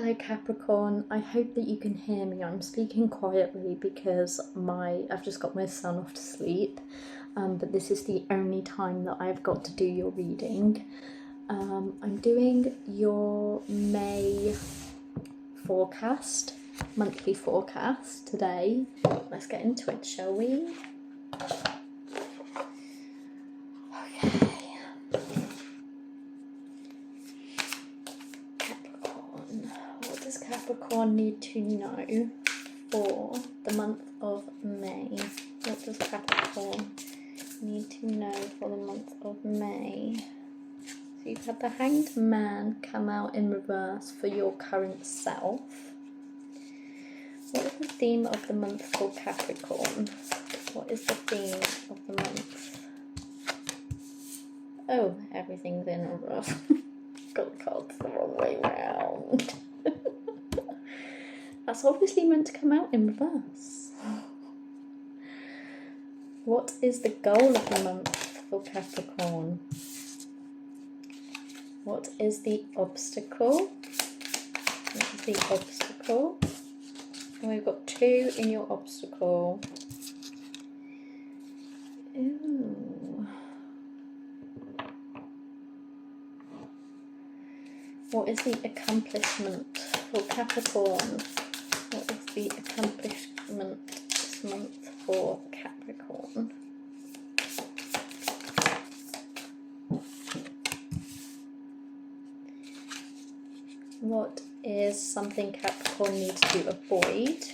Hello Capricorn, I hope that you can hear me. I'm speaking quietly because I've just got my son off to sleep, but this is the only time that I've got to do your reading. I'm doing your May forecast, monthly forecast today. Let's get into it, shall we? What does Capricorn need to know for the month of May? What does Capricorn need to know for the month of May? So you've had the Hanged Man come out in reverse for your current self. What is the theme of the month for Capricorn? What is the theme of the month? Oh, everything's in reverse. Got the cards the wrong way round. That's obviously meant to come out in reverse. What is the goal of the month for Capricorn? What is the obstacle? What is the obstacle? And we've got 2 in your obstacle. Ooh. What is the accomplishment for Capricorn? What is the accomplishment this month for Capricorn? What is something Capricorn needs to avoid?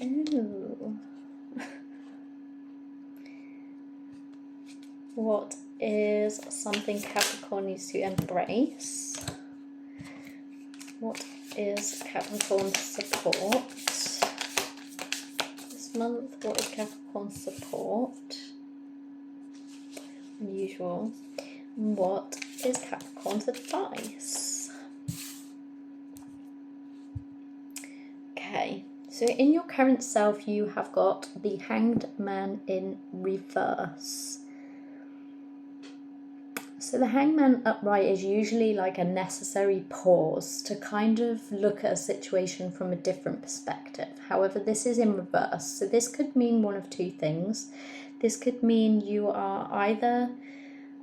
Ooh. What is something Capricorn needs to embrace? What is Capricorn's support this month? What is Capricorn's support? Unusual. What is Capricorn's advice? Okay, so in your current self you have got the Hanged Man in reverse. So the Hangman upright is usually like a necessary pause to kind of look at a situation from a different perspective. However, this is in reverse. So this could mean one of 2 things. This could mean you are either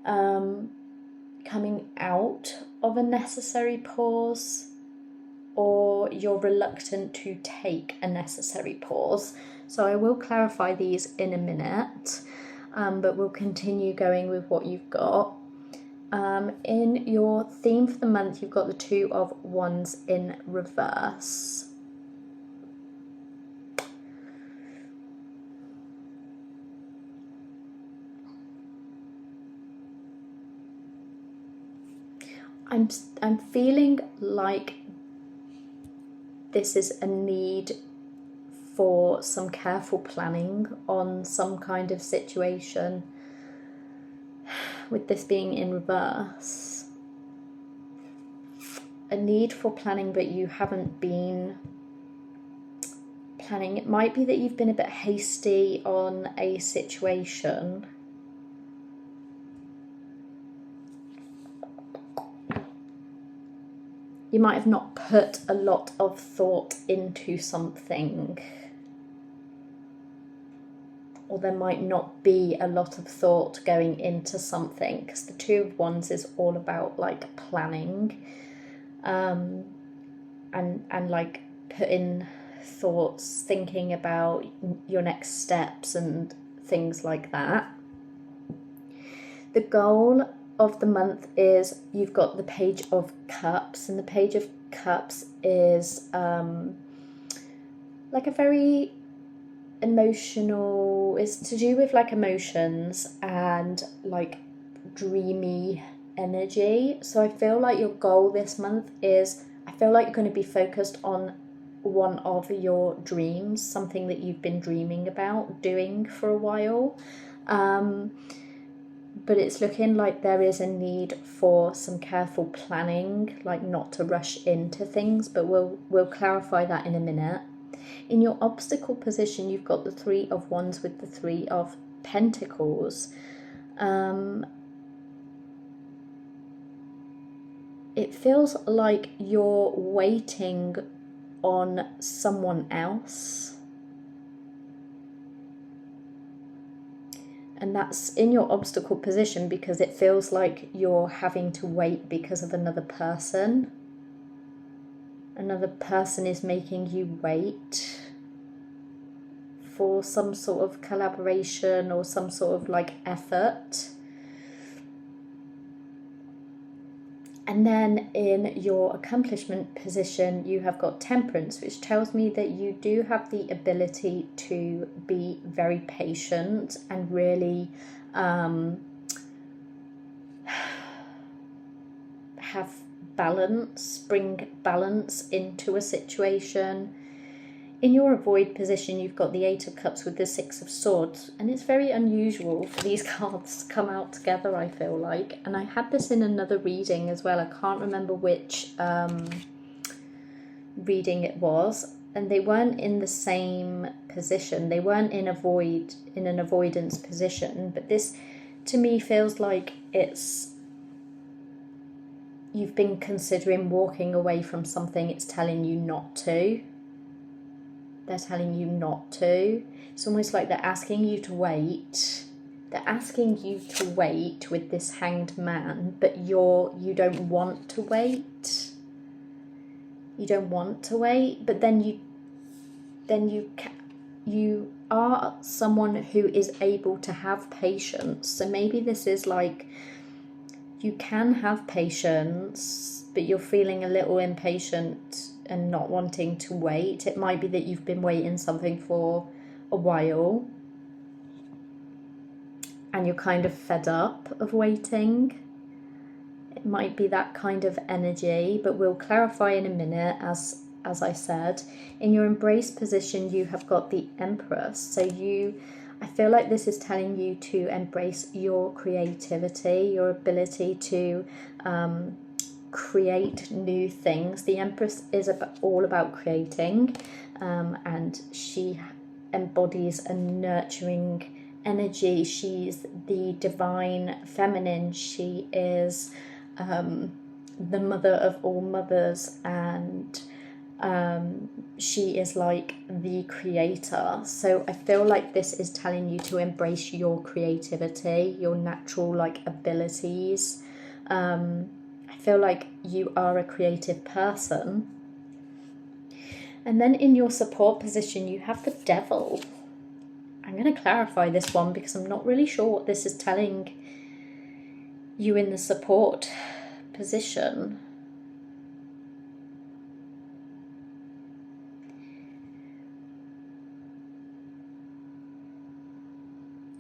coming out of a necessary pause, or you're reluctant to take a necessary pause. So I will clarify these in a minute, but we'll continue going with what you've got. In your theme for the month, you've got the 2 of Wands in reverse. I'm feeling like this is a need for some careful planning on some kind of situation. With this being in reverse, a need for planning, but you haven't been planning. It might be that you've been a bit hasty on a situation. You might have not put a lot of thought into something. Or there might not be a lot of thought going into something, because the 2 of Wands is all about like planning, and like putting thoughts, thinking about your next steps and things like that. The goal of the month is you've got the Page of Cups, and the Page of Cups is like a very emotional, is to do with like emotions and like dreamy energy. So I feel like your goal this month is, I feel like you're going to be focused on one of your dreams, something that you've been dreaming about doing for a while, but it's looking like there is a need for some careful planning, like not to rush into things, but we'll clarify that in a minute. In your obstacle position, you've got the 3 of Wands with the 3 of Pentacles. it feels like you're waiting on someone else. And that's in your obstacle position because it feels like you're having to wait because of another person. Another person is making you wait for some sort of collaboration or some sort of like effort. And then in your accomplishment position, you have got temperance, which tells me that you do have the ability to be very patient and really have balance, bring balance into a situation. In your avoid position, you've got the Eight of Cups with the Six of Swords, and it's very unusual for these cards to come out together, I feel like. And I had this in another reading as well. I can't remember which reading it was, and they weren't in the same position. They weren't in an avoidance position, but this to me feels like you've been considering walking away from something. It's telling you not to. They're telling you not to. It's almost like they're asking you to wait. They're asking you to wait with this Hanged Man, but you don't want to wait. You don't want to wait, but then you are someone who is able to have patience. So maybe this is like you can have patience, but you're feeling a little impatient and not wanting to wait. It might be that you've been waiting something for a while and you're kind of fed up of waiting. It might be that kind of energy, but we'll clarify in a minute. As I said, in your embrace position, you have got the Empress. So I feel like this is telling you to embrace your creativity, your ability to create new things. The Empress is all about creating, and she embodies a nurturing energy. She's the divine feminine. She is the mother of all mothers, and she is like the creator. So I feel like this is telling you to embrace your creativity, your natural like abilities. I feel like you are a creative person. And then in your support position, you have the Devil. I'm going to clarify this one because I'm not really sure what this is telling you in the support position.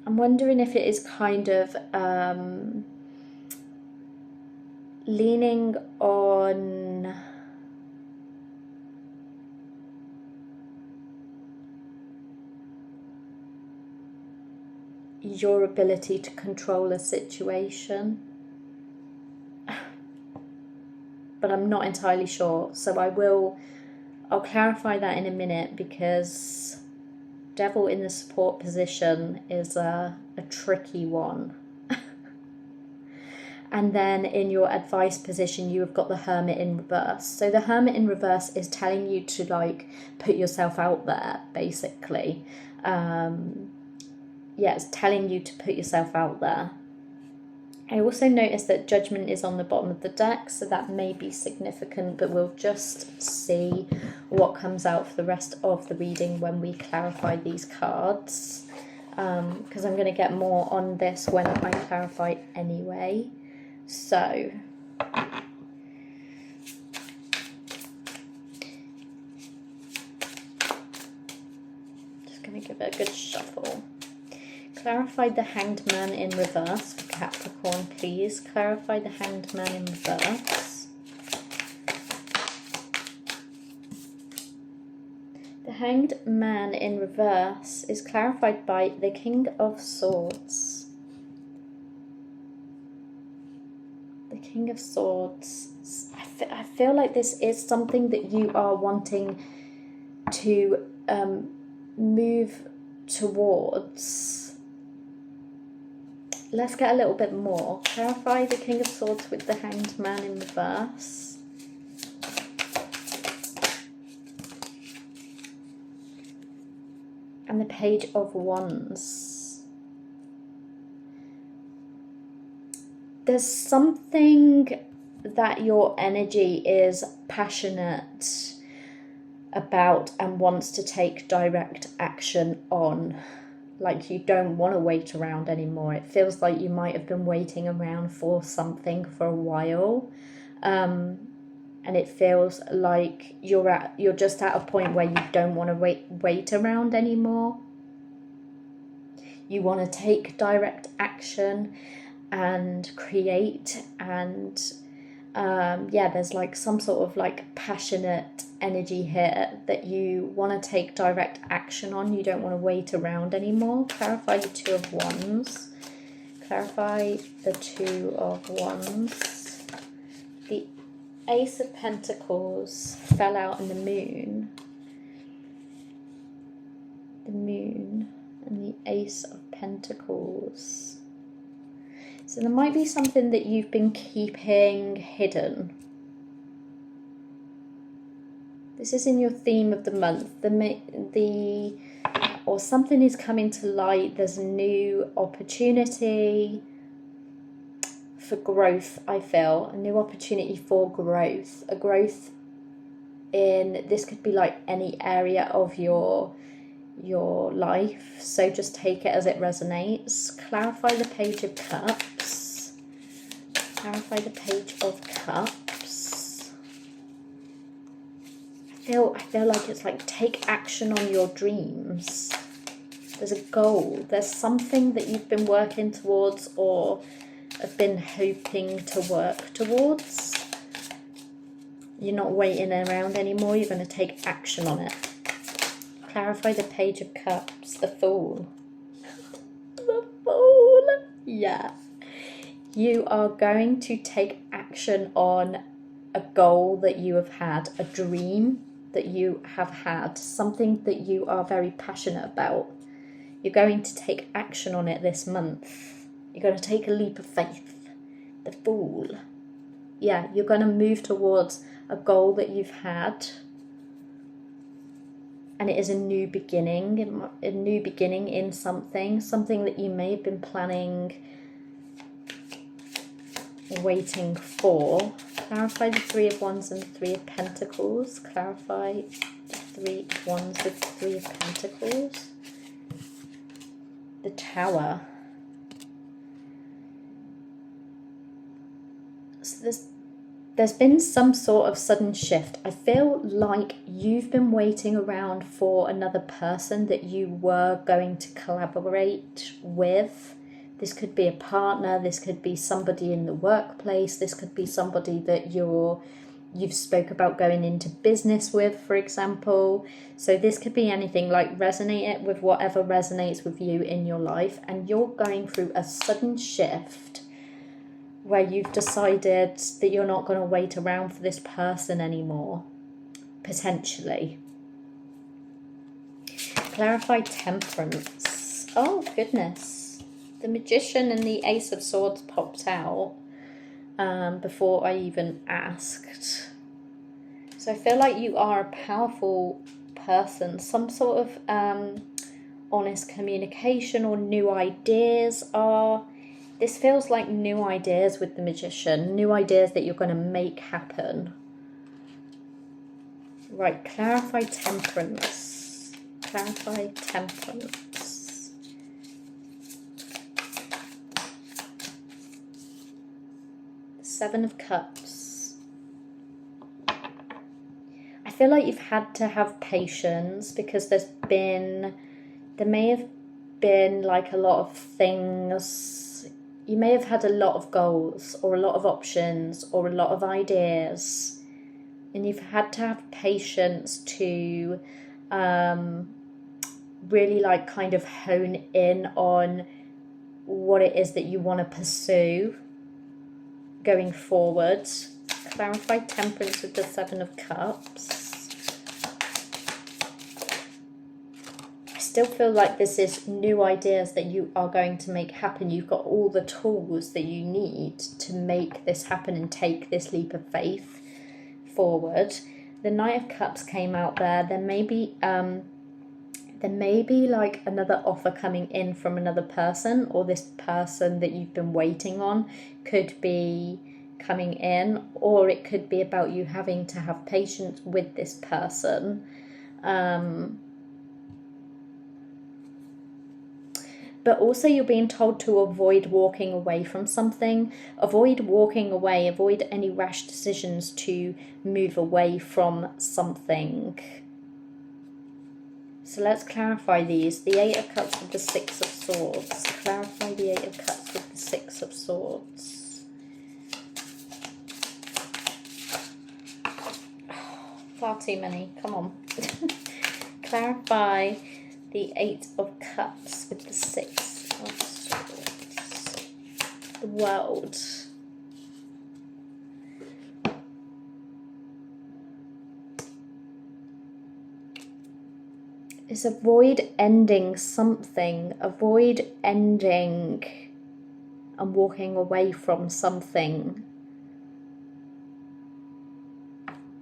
I'm wondering if it is kind of leaning on your ability to control a situation, but I'm not entirely sure. So I'll clarify that in a minute, because Devil in the support position is a tricky one. And then in your advice position, you have got the Hermit in reverse. So the Hermit in reverse is telling you to like put yourself out there, basically. It's telling you to put yourself out there. I also noticed that Judgment is on the bottom of the deck, so that may be significant, but we'll just see what comes out for the rest of the reading when we clarify these cards, because I'm going to get more on this when I clarify anyway. So just going to give it a good shuffle. Clarify the Hanged Man in reverse for Capricorn, please. Clarify the Hanged Man in reverse. The Hanged Man in reverse is clarified by the King of Swords. The King of Swords. I feel like this is something that you are wanting to move towards. let's get a little bit more. Clarify the King of Swords with the Hanged Man in reverse. And the Page of Wands. There's something that your energy is passionate about and wants to take direct action on. Like you don't want to wait around anymore. It feels like you might have been waiting around for something for a while. And it feels like you're just at a point where you don't want to wait around anymore. You want to take direct action and create, and yeah, there's like some sort of like passionate energy here that you want to take direct action on. You don't want to wait around anymore. Clarify the Two of Wands. Clarify the Two of Wands. The Ace of Pentacles fell out in the Moon. The Moon and the Ace of Pentacles. So there might be something that you've been keeping hidden. This is in your theme of the month. Or something is coming to light. There's a new opportunity for growth, I feel. A new opportunity for growth. A growth in, this could be like any area of your life. So just take it as it resonates. Clarify the Page of Cups. Clarify the Page of Cups. I feel like it's like take action on your dreams. There's a goal. There's something that you've been working towards or have been hoping to work towards. You're not waiting around anymore. You're going to take action on it. Clarify the Page of Cups. The Fool. The Fool. Yeah. You are going to take action on a goal that you have had, a dream that you have had, something that you are very passionate about. You're going to take action on it this month. You're going to take a leap of faith. The Fool. Yeah, you're going to move towards a goal that you've had. And it is a new beginning in something that you may have been planning, waiting for. Clarify the Three of Wands and the Three of Pentacles. Clarify the Three of Wands with the Three of Pentacles. The Tower. So there's been some sort of sudden shift. I feel like you've been waiting around for another person that you were going to collaborate with. This could be a partner, this could be somebody in the workplace, this could be somebody that you've spoke about going into business with, for example. So this could be anything, like resonate it with whatever resonates with you in your life, and you're going through a sudden shift where you've decided that you're not going to wait around for this person anymore, potentially. Clarify Temperance. Oh, goodness. The Magician and the Ace of Swords popped out before I even asked. So I feel like you are a powerful person. Some sort of honest communication or new ideas are... This feels like new ideas with the Magician. New ideas that you're going to make happen. Right, clarify Temperance. Clarify Temperance. Seven of Cups. I feel like you've had to have patience because there may have been like a lot of things. You may have had a lot of goals or a lot of options or a lot of ideas, and you've had to have patience to really like kind of hone in on what it is that you want to pursue going forward. Clarify Temperance with the Seven of Cups. still feel like this is new ideas that you are going to make happen. You've got all the tools that you need to make this happen and take this leap of faith forward. The Knight of Cups came out there. There may be like another offer coming in from another person, or this person that you've been waiting on could be coming in, or it could be about you having to have patience with this person. But also you're being told to avoid walking away from something. Avoid walking away, avoid any rash decisions to move away from something. So let's clarify these. The Eight of Cups with the Six of Swords. Clarify the Eight of Cups with the Six of Swords. Far too many. Come on. Clarify the Eight of Cups with the Six of Swords. The World. Is avoid ending something. Avoid ending and walking away from something.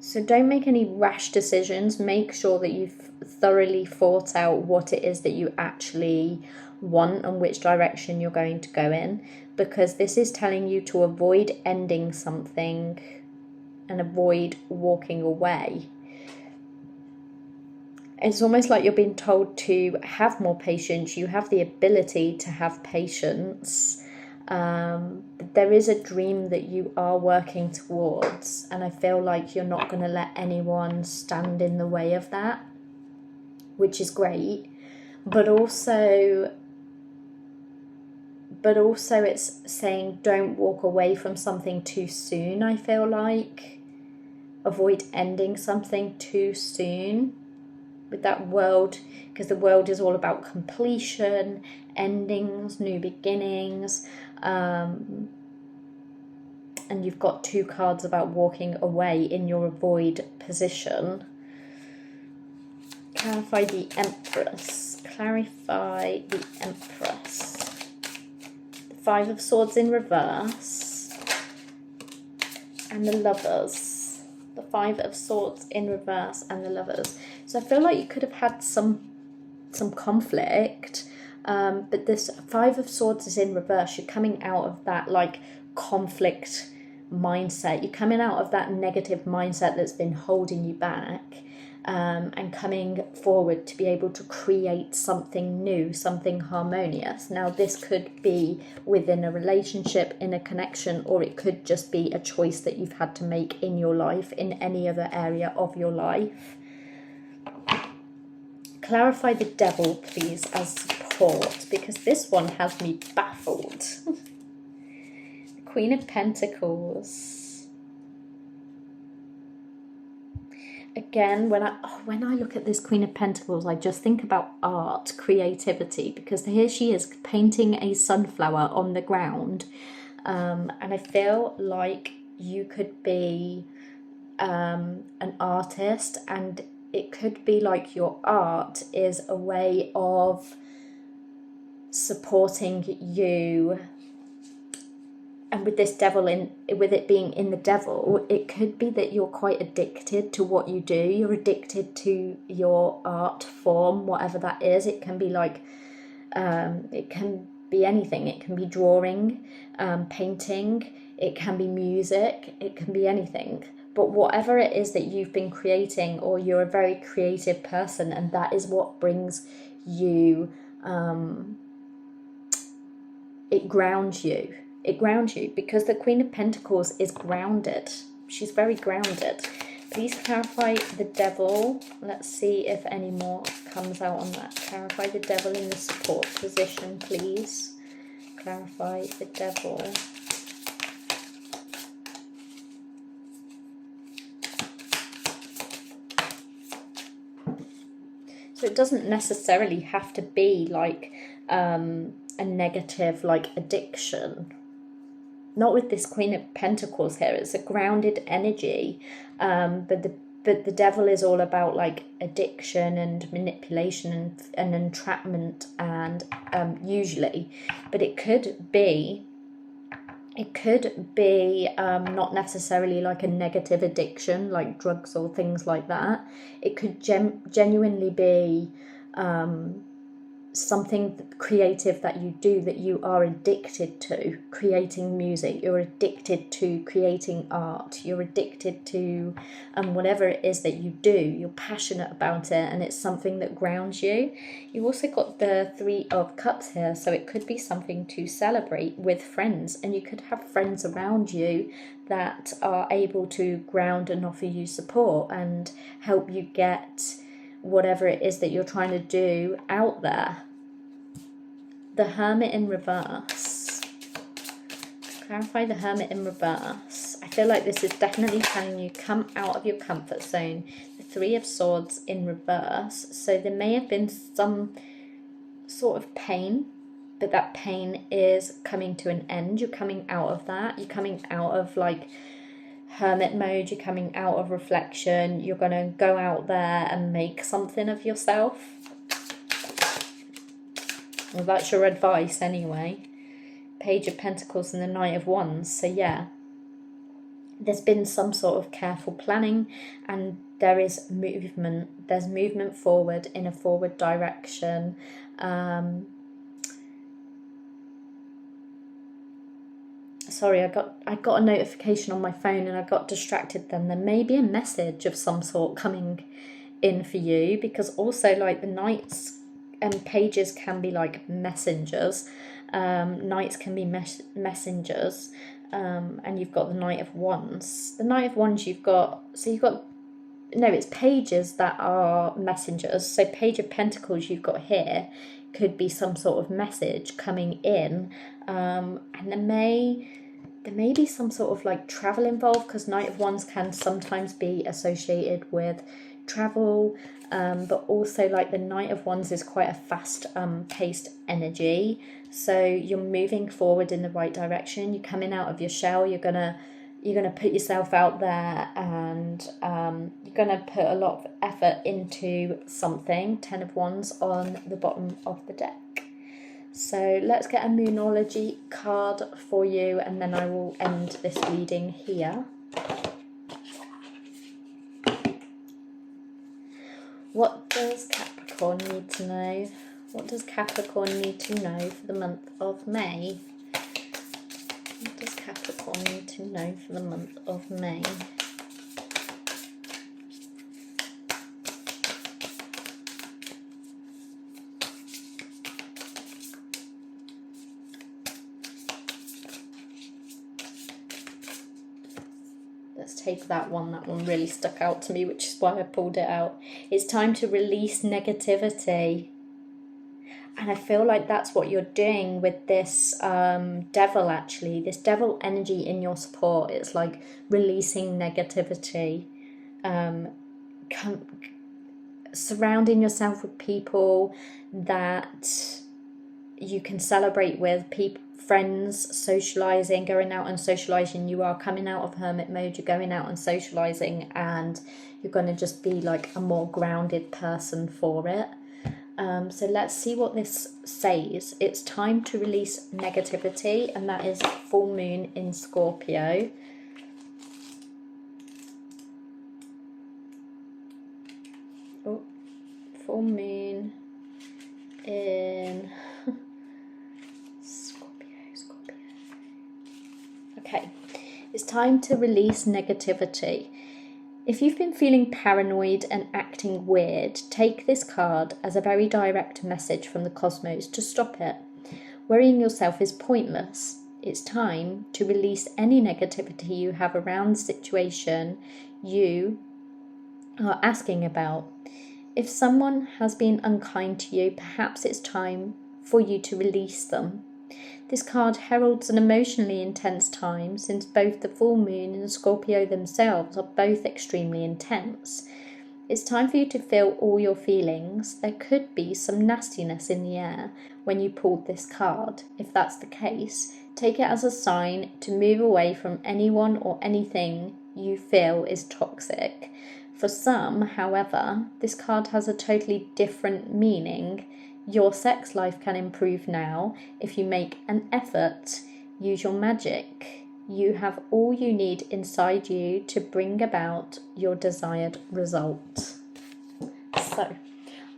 So don't make any rash decisions. Make sure that you've thoroughly thought out what it is that you actually want and which direction you're going to go in, because this is telling you to avoid ending something and avoid walking away. It's almost like you're being told to have more patience. You have the ability to have patience. There is a dream that you are working towards, and I feel like you're not going to let anyone stand in the way of that, which is great. But also it's saying don't walk away from something too soon. I feel like avoid ending something too soon with that World, because the World is all about completion, endings, new beginnings, and you've got two cards about walking away in your avoid position. Clarify the Empress. Clarify the Empress. The Five of Swords in reverse and the Lovers. The Five of Swords in reverse and the Lovers. So I feel like you could have had some conflict, but this Five of Swords is in reverse. You're coming out of that like conflict mindset. You're coming out of that negative mindset that's been holding you back, and coming forward to be able to create something new, something harmonious. Now this could be within a relationship, in a connection, or it could just be a choice that you've had to make in your life, in any other area of your life. Clarify the Devil, please, as support, because this one has me baffled. The Queen of Pentacles. Again, when I look at this Queen of Pentacles, I just think about art, creativity, because here she is painting a sunflower on the ground, and I feel like you could be an artist, and it could be like your art is a way of supporting you. And with this devil with it being in the Devil, it could be that you're quite addicted to what you do. You're addicted to your art form, whatever that is. It can be like, it can be anything. It can be drawing, painting. It can be music. It can be anything. But whatever it is that you've been creating, or you're a very creative person, and that is what brings you, it grounds you. It grounds you, because the Queen of Pentacles is grounded. She's very grounded. Please clarify the Devil. Let's see if any more comes out on that. Clarify the Devil in the support position, please. Clarify the Devil. So it doesn't necessarily have to be like a negative like addiction. Not with this Queen of Pentacles here. It's a grounded energy, but but the devil is all about like addiction and manipulation and entrapment, and usually, but it could be not necessarily like a negative addiction like drugs or things like that. It could genuinely be something creative that you do, that you are addicted to. Creating music, you're addicted to creating art, you're addicted to whatever it is that you do, you're passionate about it, and it's something that grounds you. You also got the Three of Cups here, so it could be something to celebrate with friends, and you could have friends around you that are able to ground and offer you support and help you get whatever it is that you're trying to do out there. The Hermit in reverse. Clarify the Hermit in reverse. I feel like this is definitely telling you come out of your comfort zone. The Three of Swords in reverse. So there may have been some sort of pain, but that pain is coming to an end. You're coming out of that. You're coming out of like hermit mode. You're coming out of reflection. You're going to go out there and make something of yourself. Well, that's your advice anyway. Page of Pentacles and the Knight of Wands. So yeah, there's been some sort of careful planning, and there is movement. There's movement forward in a forward direction. Sorry, I got a notification on my phone and I got distracted then. There may be a message of some sort coming in for you, because also like the Knights and pages can be like messengers. Knights can be messengers. And you've got the Knight of Wands. The Knight of Wands it's pages that are messengers. So Page of Pentacles you've got here could be some sort of message coming in. And there may be some sort of like travel involved, because Knight of Wands can sometimes be associated with travel, but also like the Knight of Wands is quite a fast paced energy, so you're moving forward in the right direction. You're coming out of your shell. You're gonna put yourself out there, and you're gonna put a lot of effort into something. 10 of Wands on the bottom of the deck. So let's get a Moonology card for you, and then I will end this reading here. What does Capricorn need to know? What does Capricorn need to know for the month of May? What does Capricorn need to know for the month of May? Let's take that one. That one really stuck out to me, which is why I pulled it out. It's time to release negativity. And I feel like that's what you're doing with this devil, actually. This devil energy in your support. It's like releasing negativity. Surrounding yourself with people that you can celebrate with, friends, socializing, going out and socializing. You are coming out of hermit mode, you're going out and socializing, and you're going to just be like a more grounded person for it. So let's see what this says. It's time to release negativity, and that is full moon in Scorpio. Oh, full moon in Scorpio. Okay, it's time to release negativity. If you've been feeling paranoid and acting weird, take this card as a very direct message from the cosmos to stop it. Worrying yourself is pointless. It's time to release any negativity you have around the situation you are asking about. If someone has been unkind to you, perhaps it's time for you to release them. This card heralds an emotionally intense time, since both the full moon and Scorpio themselves are both extremely intense. It's time for you to feel all your feelings. There could be some nastiness in the air when you pulled this card. If that's the case, take it as a sign to move away from anyone or anything you feel is toxic. For some, however, this card has a totally different meaning. Your sex life can improve now if you make an effort. Use your magic. You have all you need inside you to bring about your desired result. So,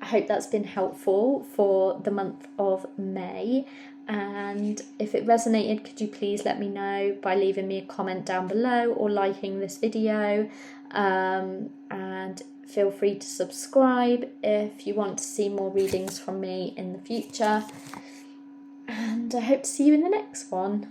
I hope that's been helpful for the month of May. And if it resonated, could you please let me know by leaving me a comment down below or liking this video. And feel free to subscribe if you want to see more readings from me in the future. And I hope to see you in the next one.